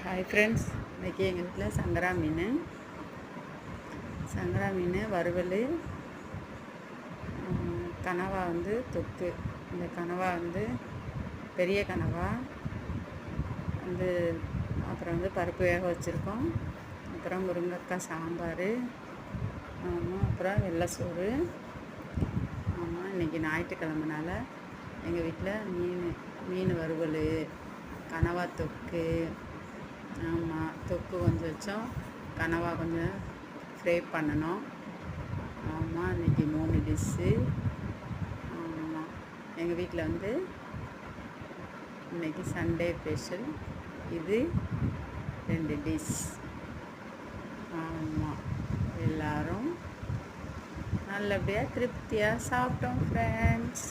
Hi friends, இன்றைக்கி எங்கள் வீட்டில் சங்கரா மீன் வறுவல், கனவா தொக்கு. இந்த கனவா பெரிய கனவா அப்புறம் பருப்பு வேக வச்சுருக்கோம். அப்புறம் முருங்கைக்காய் சாம்பார், அப்புறம் வெள்ளை சோறு. இன்றைக்கி ஞாயிற்றுக்கிழமைனால எங்கள் வீட்டில் மீன் வறுவல், கனவா தொக்கு. தொக்கு கொஞ்சம் வச்சோம், கனவா கொஞ்சம் ஃப்ரை பண்ணணும். இன்றைக்கி 3 டிஷ்ஷு. எங்கள் வீட்டில் இன்றைக்கி சண்டே ஸ்பெஷல். இது 2 டிஷ். எல்லோரும் நல்லபடியாக திருப்தியாக சாப்பிட்டோம் ஃப்ரெண்ட்ஸ்.